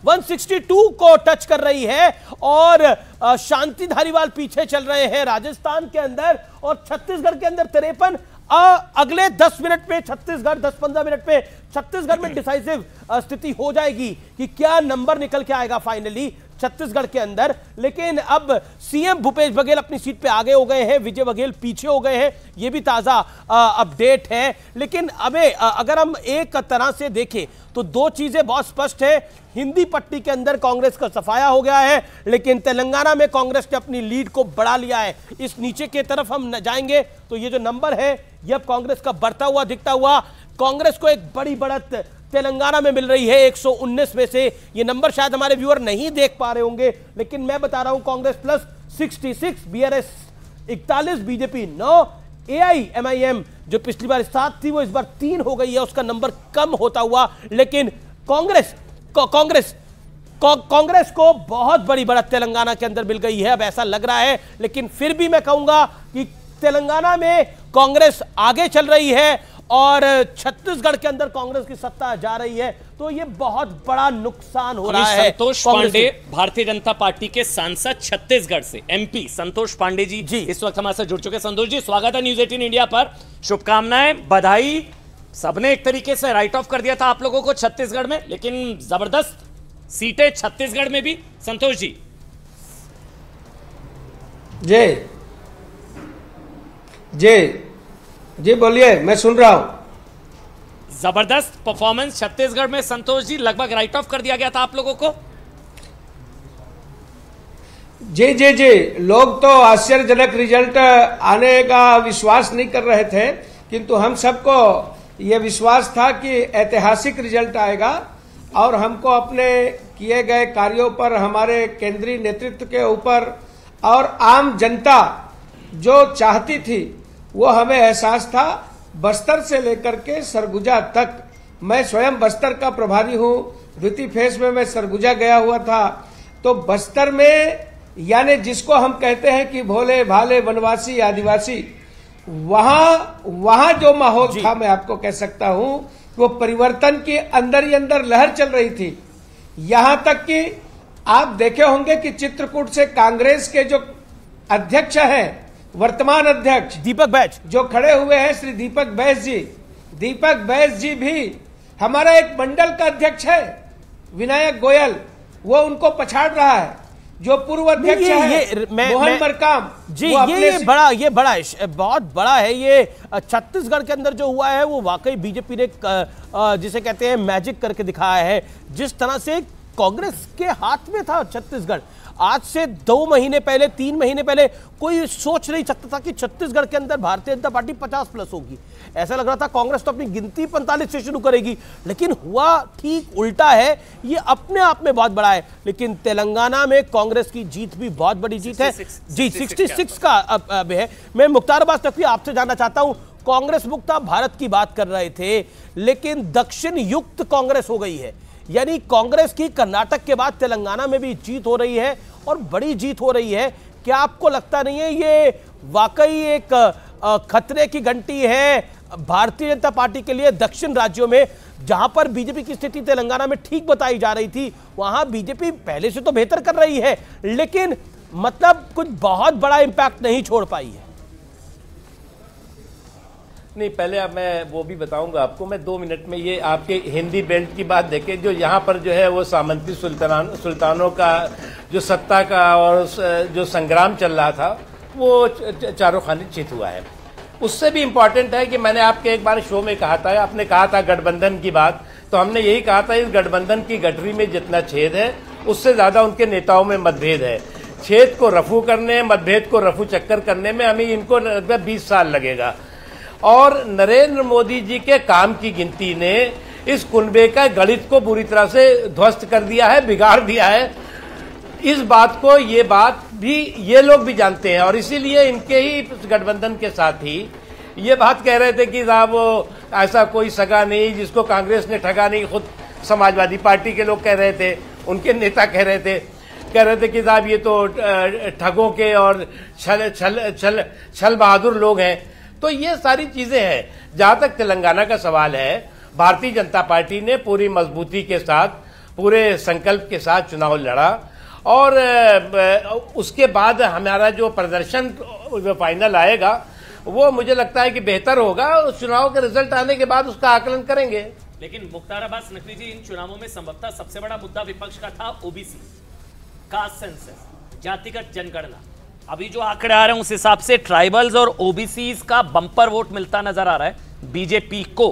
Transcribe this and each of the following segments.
162 को टच कर रही है और शांति धारीवाल पीछे चल रहे हैं राजस्थान के अंदर और छत्तीसगढ़ के अंदर 53। अगले 10 मिनट में छत्तीसगढ़ 10-15 मिनट में छत्तीसगढ़ में डिसाइसिव स्थिति हो जाएगी कि क्या नंबर निकल के आएगा फाइनली छत्तीसगढ़ के अंदर। लेकिन अब सीएम भूपेश बघेल अपनी सीट पे आगे हो गए हैं, विजय बघेल पीछे हो गए हैं, ये भी ताजा अपडेट है। लेकिन अगर हम एक तरह से देखें तो दो चीजें बहुत स्पष्ट है। हिंदी पट्टी के अंदर कांग्रेस का सफाया हो गया है, लेकिन तेलंगाना में कांग्रेस ने अपनी लीड को बढ़ा लिया है। इस नीचे की तरफ हम जाएंगे तो ये जो नंबर है ये अब कांग्रेस का बढ़ता हुआ दिखता हुआ, कांग्रेस को एक बड़ी बढ़त तेलंगाना में मिल रही है 119 में से। ये नंबर शायद हमारे व्यूअर नहीं देख पा रहे होंगे, लेकिन मैं बता रहा हूं Congress plus 66, BRS 41, BJP 9, AIMIM जो पिछली बार 7 थी वो इस बार 3 हो गई है, उसका नंबर कम होता हुआ। लेकिन कांग्रेस को बहुत बड़ी बढ़त तेलंगाना के अंदर मिल गई है, अब ऐसा लग रहा है। लेकिन फिर भी मैं कहूंगा कि तेलंगाना में कांग्रेस आगे चल रही है और छत्तीसगढ़ के अंदर कांग्रेस की सत्ता जा रही है, तो ये बहुत बड़ा नुकसान हो रहा है। संतोष पांडे भारतीय जनता पार्टी के सांसद छत्तीसगढ़ से, एमपी संतोष पांडे जी इस वक्त हमारे साथ जुड़ चुके हैं। संतोष जी स्वागत है न्यूज 18 इंडिया पर, शुभकामनाएं, बधाई। सबने एक तरीके से राइट ऑफ कर दिया था आप लोगों को छत्तीसगढ़ में, लेकिन जबरदस्त सीटें छत्तीसगढ़ में भी। संतोष जी जी बोलिए, मैं सुन रहा हूं। जबरदस्त परफॉर्मेंस छत्तीसगढ़ में संतोष जी, लगभग राइट ऑफ कर दिया गया था आप लोगों को। जी लोग तो आश्चर्यजनक रिजल्ट आने का विश्वास नहीं कर रहे थे, किंतु हम सबको यह विश्वास था कि ऐतिहासिक रिजल्ट आएगा और हमको अपने किए गए कार्यों पर, हमारे केंद्रीय नेतृत्व के ऊपर और आम जनता जो चाहती थी वो हमें एहसास था। बस्तर से लेकर के सरगुजा तक, मैं स्वयं बस्तर का प्रभारी हूं, द्वितीय फेज में मैं सरगुजा गया हुआ था। तो बस्तर में यानी जिसको हम कहते हैं कि भोले भाले वनवासी आदिवासी, वहां जो माहौल था मैं आपको कह सकता हूं वो परिवर्तन की अंदर ही अंदर लहर चल रही थी। यहां तक कि आप देखे होंगे कि चित्रकूट से कांग्रेस के जो अध्यक्ष हैं, वर्तमान अध्यक्ष दीपक बैज जो खड़े हुए हैं, श्री दीपक बैज जी भी हमारा एक मंडल का अध्यक्ष है, विनायक गोयल, वो उनको पछाड़ रहा है। जो पूर्व अध्यक्ष है मोहन मरकाम जी, ये बड़ा बहुत बड़ा है। ये छत्तीसगढ़ के अंदर जो हुआ है वो वाकई बीजेपी ने जिसे कहते हैं मैजिक करके दिखाया है। जिस तरह से कांग्रेस के हाथ में था छत्तीसगढ़, आज से 2 महीने पहले 3 महीने पहले कोई सोच नहीं सकता था कि छत्तीसगढ़ के अंदर भारतीय जनता पार्टी 50+ होगी। ऐसा लग रहा था कांग्रेस तो अपनी गिनती 45 से शुरू करेगी, लेकिन हुआ ठीक उल्टा है। ये अपने आप में बहुत बड़ा है। लेकिन तेलंगाना में कांग्रेस की जीत भी बहुत बड़ी जीत है जी, 66 का अब है। मैं मुख्तार अब्बास नकवी आपसे जानना चाहता हूं, कांग्रेस मुक्त भारत की बात कर रहे थे, लेकिन दक्षिण युक्त कांग्रेस हो गई है, यानी कांग्रेस की कर्नाटक के बाद तेलंगाना में भी जीत हो रही है और बड़ी जीत हो रही है। क्या आपको लगता नहीं है ये वाकई एक खतरे की घंटी है भारतीय जनता पार्टी के लिए? दक्षिण राज्यों में जहां पर बीजेपी की स्थिति तेलंगाना में ठीक बताई जा रही थी, वहां बीजेपी पहले से तो बेहतर कर रही है, लेकिन मतलब कुछ बहुत बड़ा इंपैक्ट नहीं छोड़ पाई है। नहीं, पहले अब मैं वो भी बताऊंगा आपको। मैं 2 मिनट में ये आपके हिंदी बेल्ट की बात देखें, जो यहाँ पर जो है वो सामंती सुल्तानों का जो सत्ता का और जो संग्राम चल रहा था वो चारों खाने चित हुआ है। उससे भी इम्पोर्टेंट है कि मैंने आपके एक बार शो में कहा था, आपने कहा था गठबंधन की बात, तो हमने यही कहा था इस गठबंधन की गठरी में जितना छेद है उससे ज़्यादा उनके नेताओं में मतभेद है। छेद को रफू करने, मतभेद को रफू चक्कर करने में हमें इनको 20 साल लगेगा। और नरेंद्र मोदी जी के काम की गिनती ने इस कुनबे का गणित को बुरी तरह से ध्वस्त कर दिया है, बिगाड़ दिया है। इस बात को ये लोग भी जानते हैं और इसीलिए इनके ही गठबंधन के साथ ही ये बात कह रहे थे कि साहब ऐसा कोई सगा नहीं जिसको कांग्रेस ने ठगा नहीं। खुद समाजवादी पार्टी के लोग कह रहे थे, उनके नेता कह रहे थे कि साहब ये तो ठगों के और छल बहादुर लोग हैं। तो ये सारी चीजें हैं। जहां तक तेलंगाना का सवाल है, भारतीय जनता पार्टी ने पूरी मजबूती के साथ पूरे संकल्प के साथ चुनाव लड़ा और उसके बाद हमारा जो प्रदर्शन जो फाइनल आएगा वो मुझे लगता है कि बेहतर होगा। उस चुनाव के रिजल्ट आने के बाद उसका आकलन करेंगे। लेकिन मुख्तार अब्बास नकवी जी, इन चुनावों में संभवतः सबसे बड़ा मुद्दा विपक्ष का था ओबीसी, कास्ट सेंसस, जातिगत जनगणना। अभी जो आंकड़े आ रहे हैं उस हिसाब से ट्राइबल्स और ओबीसीज का बंपर वोट मिलता नजर आ रहा है बीजेपी को।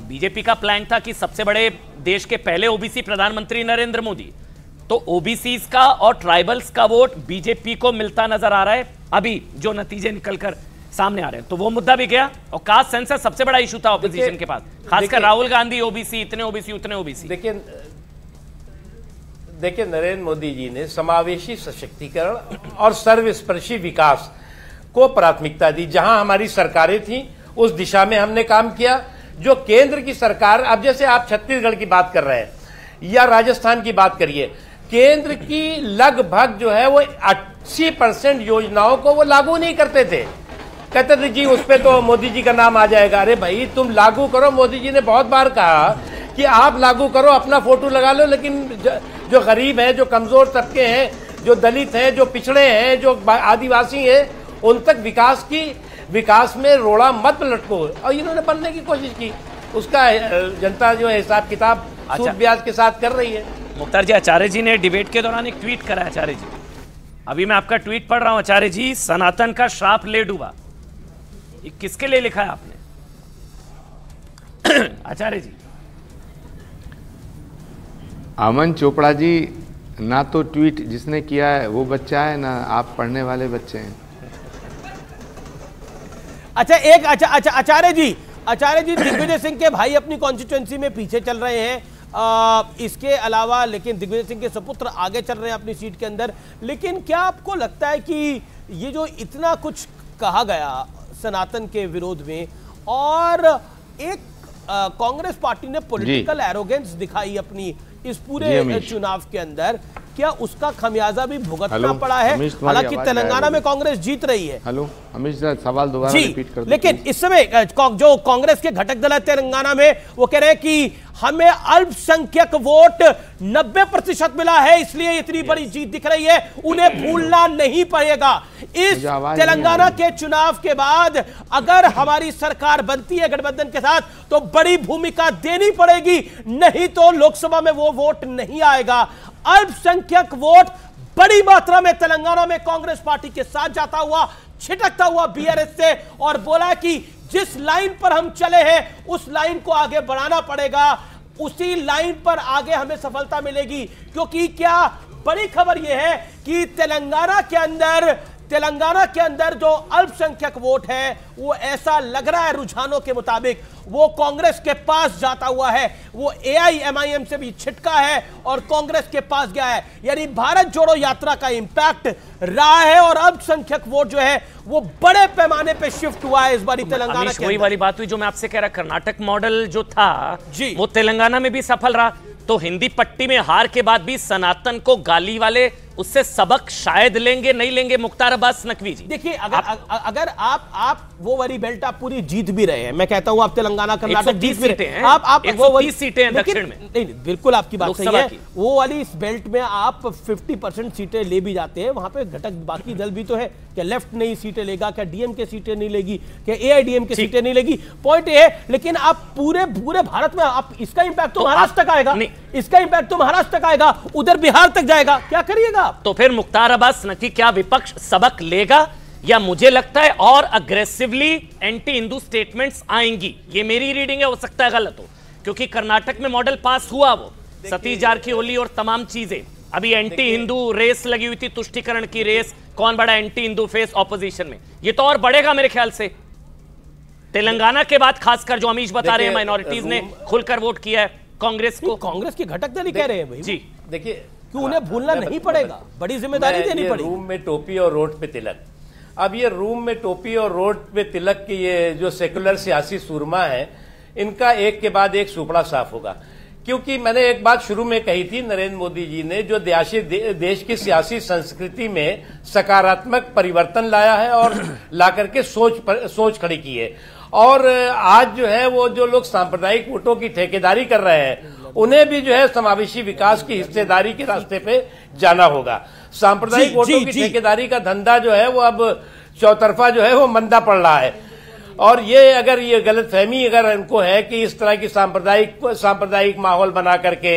बीजेपी का प्लान था कि सबसे बड़े देश के पहले ओबीसी प्रधानमंत्री नरेंद्र मोदी, तो ओबीसीज का और ट्राइबल्स का वोट बीजेपी को मिलता नजर आ रहा है अभी जो नतीजे निकलकर सामने आ रहे हैं। तो वो मुद्दा भी गया और कास्ट सेंसस सबसे बड़ा इशू था ऑपोजिशन के पास, खासकर राहुल गांधी ओबीसी, इतने ओबीसी उतने ओबीसी। देखिए नरेंद्र मोदी जी ने समावेशी सशक्तिकरण और सर्वस्पर्शी विकास को प्राथमिकता दी। जहां हमारी सरकारें थी उस दिशा में हमने काम किया। जो केंद्र की सरकार, अब जैसे आप छत्तीसगढ़ की बात कर रहे हैं या राजस्थान की बात करिए, केंद्र की लगभग जो है वो 80% योजनाओं को वो लागू नहीं करते थे। कहते थे जी उस पे तो मोदी जी का नाम आ जाएगा। अरे भाई तुम लागू करो। मोदी जी ने बहुत बार कहा कि आप लागू करो, अपना फोटो लगा लो, लेकिन जो गरीब है, जो कमजोर तबके हैं, जो दलित हैं, जो पिछड़े हैं, जो आदिवासी हैं, उन तक विकास में रोड़ा मत लटको। और इन्होंने बनने की कोशिश की। उसका जनता जो है हिसाब किताब सूद ब्याज के साथ कर रही है। मुख्तार जी, आचार्य जी ने डिबेट के दौरान एक ट्वीट करा। आचार्य जी, अभी मैं आपका ट्वीट पढ़ रहा हूं। आचार्य जी, सनातन का श्राप ले डूबा, ये किसके लिए लिखा है आपने? आचार्य जी, अमन चोपड़ा जी, ना तो ट्वीट जिसने किया है वो बच्चा है, ना आप पढ़ने वाले बच्चे हैं। अच्छा आचार्य जी दिग्विजय सिंह के भाई अपनी कॉन्स्टिट्यूएंसी में पीछे चल रहे हैं। इसके अलावा लेकिन दिग्विजय सिंह के सपुत्र आगे चल रहे हैं अपनी सीट के अंदर। लेकिन क्या आपको लगता है कि ये जो इतना कुछ कहा गया सनातन के विरोध में और एक कांग्रेस पार्टी ने पॉलिटिकल एरोगेंस दिखाई अपनी इस पूरे चुनाव के अंदर, क्या उसका खमियाजा भी भुगतना पड़ा है? हालांकि तेलंगाना में कांग्रेस जीत रही है। हेलो अमित सर, सवाल दोबारा रिपीट कर दो। लेकिन इस समय जो कांग्रेस के घटक दल है तेलंगाना में, वो कह रहे हैं कि हमें अल्पसंख्यक वोट 90% मिला है, इसलिए इतनी बड़ी जीत दिख रही है, उन्हें भूलना नहीं पड़ेगा। इस तेलंगाना के चुनाव के बाद अगर हमारी सरकार बनती है गठबंधन के साथ तो बड़ी भूमिका देनी पड़ेगी, नहीं तो लोकसभा में वो वोट नहीं आएगा। अल्पसंख्यक वोट बड़ी मात्रा में तेलंगाना में कांग्रेस पार्टी के साथ जाता हुआ, छिटकता हुआ बीआरएस से, और बोला कि जिस लाइन पर हम चले हैं उस लाइन को आगे बढ़ाना पड़ेगा, उसी लाइन पर आगे हमें सफलता मिलेगी। क्योंकि क्या बड़ी खबर यह है कि तेलंगाना के अंदर जो अल्पसंख्यक वोट है वो ऐसा लग रहा है रुझानों के मुताबिक वो कांग्रेस के पास जाता हुआ है, वो एआईएमआईएम से भी छिटका है और कांग्रेस के पास गया है। यानी भारत जोड़ो यात्रा का इंपैक्ट रहा है और अल्पसंख्यक वोट जो है वो बड़े पैमाने पे शिफ्ट हुआ है इस बार तेलंगाना के। वही वाली बात हुई जो मैं आपसे कह रहा, कर्नाटक मॉडल जो था जी वो तेलंगाना में भी सफल रहा। तो हिंदी पट्टी में हार के बाद भी सनातन को गाली वाले उससे सबक शायद लेंगे, नहीं लेंगे? मुख्तार अब्बास नकवी जी, देखिए अगर आप वो वाली बेल्ट आप पूरी जीत भी रहे हैं, मैं कहता हूं आप तेलंगाना कर्नाटक जीत भी रहे हैं, आप 130 सीटें हैं दक्षिण में। नहीं, बिल्कुल आपकी बात सही है। वो वाली इस बेल्ट में आप 50% सीटें ले भी जाते हैं, वहां पे घटक बाकी दल भी तो है। क्या लेफ्ट नहीं सीटें लेगा, क्या डीएमके सीटें नहीं लेगी, क्या एआईडीएमके सीटें नहीं लेगी, पॉइंट ये है। लेकिन आप पूरे भारत में आप इसका इंपैक्ट तो महाराष्ट्र तक आएगा, इसका इंपैक्ट तो महाराष्ट्र तक आएगा, उधर बिहार तक जाएगा, क्या करिएगा? तो फिर मुख्तार अब्बास नकवी, क्या विपक्ष सबक लेगा या मुझे लगता है और अग्रेसिवली एंटी हिंदू स्टेटमेंट्स आएंगी? ये मेरी रीडिंग है, हो सकता है गलत हो, क्योंकि कर्नाटक में मॉडल पास हुआ, वो सतीश जारकिहोली और तमाम चीजें। अभी एंटी हिंदू रेस लगी हुई थी, तुष्टीकरण की रेस, कौन बड़ा एंटी हिंदू फेस ऑपोजिशन में, ये तो और बढ़ेगा मेरे ख्याल से। तेलंगाना के बाद खासकर जो अमीश बता रहे हैं, माइनॉरिटीज ने खुलकर वोट किया है कांग्रेस को, कांग्रेस के घटक दल ही कह रहे हैं भाई जी। देखिए कि उन्हें भूलना नहीं पड़ेगा, बड़ी जिम्मेदारी देनी पड़ेगी। रूम में टोपी और रोड पे तिलक, अब ये रूम में टोपी और रोड पे तिलक की ये जो सेकुलर सियासी सूरमा है, इनका एक के बाद एक सुपड़ा साफ होगा। क्योंकि मैंने एक बात शुरू में कही थी, नरेंद्र मोदी जी ने जो देश की सियासी संस्कृति में सकारात्मक परिवर्तन लाया है और लाकर के सोच खड़ी की है। और आज जो है वो जो लोग सांप्रदायिक वोटों की ठेकेदारी कर रहे हैं उन्हें भी जो है समावेशी विकास की हिस्सेदारी के रास्ते पे जाना होगा। सांप्रदायिक वोटों की ठेकेदारी का धंधा जो है वो अब चौतरफा जो है वो मंदा पड़ रहा है। और ये अगर ये गलतफहमी अगर इनको है कि इस तरह की सांप्रदायिक माहौल बना करके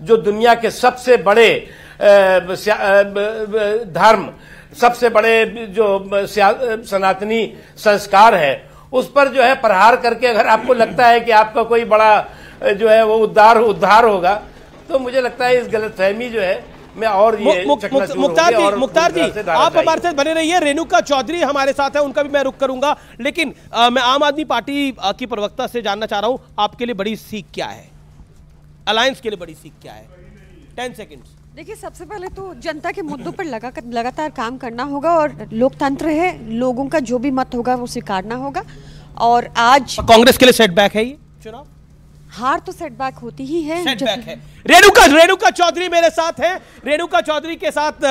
जो दुनिया के सबसे बड़े धर्म, सबसे बड़े जो सनातनी संस्कार है, उस पर जो है प्रहार करके अगर आपको लगता है कि आपका कोई बड़ा जो है वो उद्धार होगा, तो मुझे लगता है इस गलतफहमी जो है मैं और ये मुख्तार जी आप हमारे साथ बने रहिए। रेणुका चौधरी हमारे साथ है, उनका भी मैं रुख करूंगा, लेकिन मैं आम आदमी पार्टी की प्रवक्ता से जानना चाह रहा हूं, आपके लिए बड़ी सीख क्या है, अलायंस के लिए बड़ी सीख क्या है? 10 सेकेंड्स। देखिए, सबसे पहले तो जनता के मुद्दों पर लगातार काम करना होगा और लोकतंत्र है, लोगों का जो भी मत होगा वो स्वीकारना होगा। और आज कांग्रेस के लिए सेटबैक है ये चुनाव? हार तो सेटबैक होती ही है। सेटबैक है। रेणुका चौधरी मेरे साथ है। रेणुका चौधरी के साथ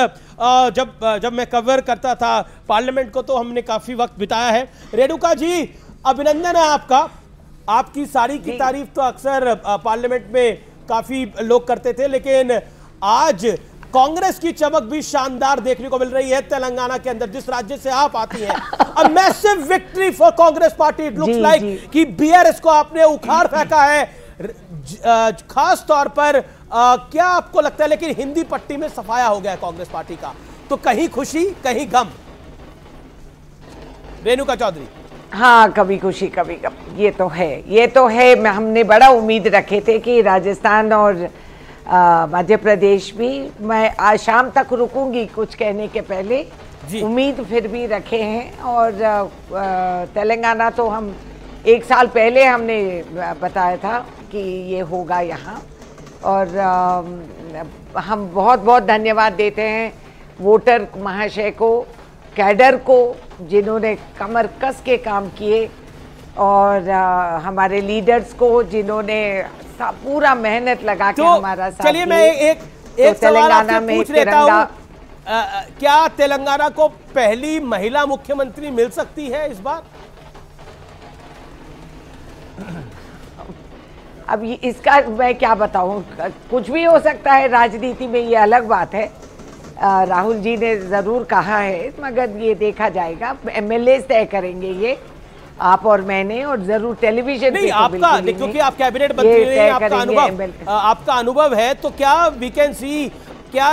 जब मैं कवर करता था पार्लियामेंट को तो हमने काफी वक्त बिताया है। रेणुका जी, अभिनंदन है आपका। आपकी साड़ी की तारीफ तो अक्सर पार्लियामेंट में काफी लोग करते थे, लेकिन आज कांग्रेस की चमक भी शानदार देखने को मिल रही है तेलंगाना के अंदर, जिस राज्य से आप आती हैं। A massive victory for Congress party. It looks like कि बीआरएस को आपने उखाड़ फेंका है, खास तौर पर क्या आपको लगता है? लेकिन हिंदी पट्टी में सफाया हो गया है कांग्रेस पार्टी का, तो कहीं खुशी कहीं गम। रेणुका चौधरी। हाँ, कभी खुशी कभी गम, ये तो है। हमने बड़ा उम्मीद रखे थे कि राजस्थान और मध्य प्रदेश भी, मैं आज शाम तक रुकूंगी कुछ कहने के पहले, उम्मीद फिर भी रखे हैं। और तेलंगाना तो हम 1 साल पहले हमने बताया था कि ये होगा यहाँ। और हम बहुत बहुत धन्यवाद देते हैं वोटर महाशय को, कैडर को, जिन्होंने कमर कस के काम किए, और हमारे लीडर्स को जिन्होंने पूरा मेहनत लगा के हमारा साथ। चलिए मैं एक सवाल आपसे पूछ लेता हूं, क्या तेलंगाना को पहली महिला मुख्यमंत्री मिल सकती है इस बार? अब इसका मैं क्या बताऊं, कुछ भी हो सकता है राजनीति में, ये अलग बात है। राहुल जी ने जरूर कहा है, मगर ये देखा जाएगा, एमएलए तय करेंगे ये, आप और मैंने, और जरूर टेलीविजन नहीं, आपका, क्योंकि आप कैबिनेट मंत्री हैं, आपका अनुभव है, तो क्या वी कैन सी, क्या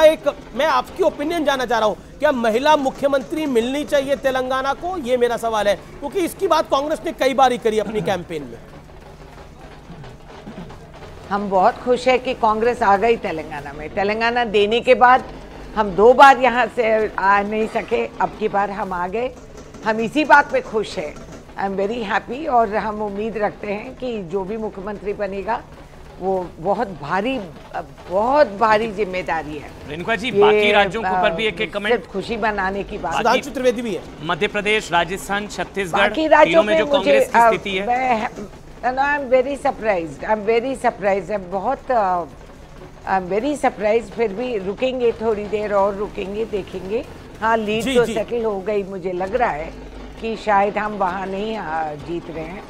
मैं आपकी ओपिनियन जानना चाह रहा हूं, क्या महिला मुख्यमंत्री मिलनी चाहिए तेलंगाना को? ये मेरा सवाल है, क्योंकि इसकी बात कांग्रेस ने कई बार ही करी अपनी कैंपेन में। हम बहुत खुश है कि कांग्रेस आ गई तेलंगाना में। तेलंगाना देने के बाद हम 2 बार यहाँ से आ नहीं सके, अब की बार हम आ गए। हम इसी बात पे खुश हैं। I am very happy. और हम उम्मीद रखते हैं कि जो भी मुख्यमंत्री बनेगा वो बहुत भारी जिम्मेदारी है। रेणुका जी, बाकी राज्यों के ऊपर भी एक कमेंट, खुशी बनाने की बात। सुधांशु त्रिवेदी भी है। मध्य प्रदेश, राजस्थान, छत्तीसगढ़, बाकी राज्यों में जो कांग्रेस की स्थिति है, I am very surprised. I am very surprise. फिर भी रुकेंगे, थोड़ी देर और रुकेंगे, देखेंगे। हाँ, लीड तो सेटल हो गई, मुझे लग रहा है कि शायद हम वहाँ नहीं जीत रहे हैं।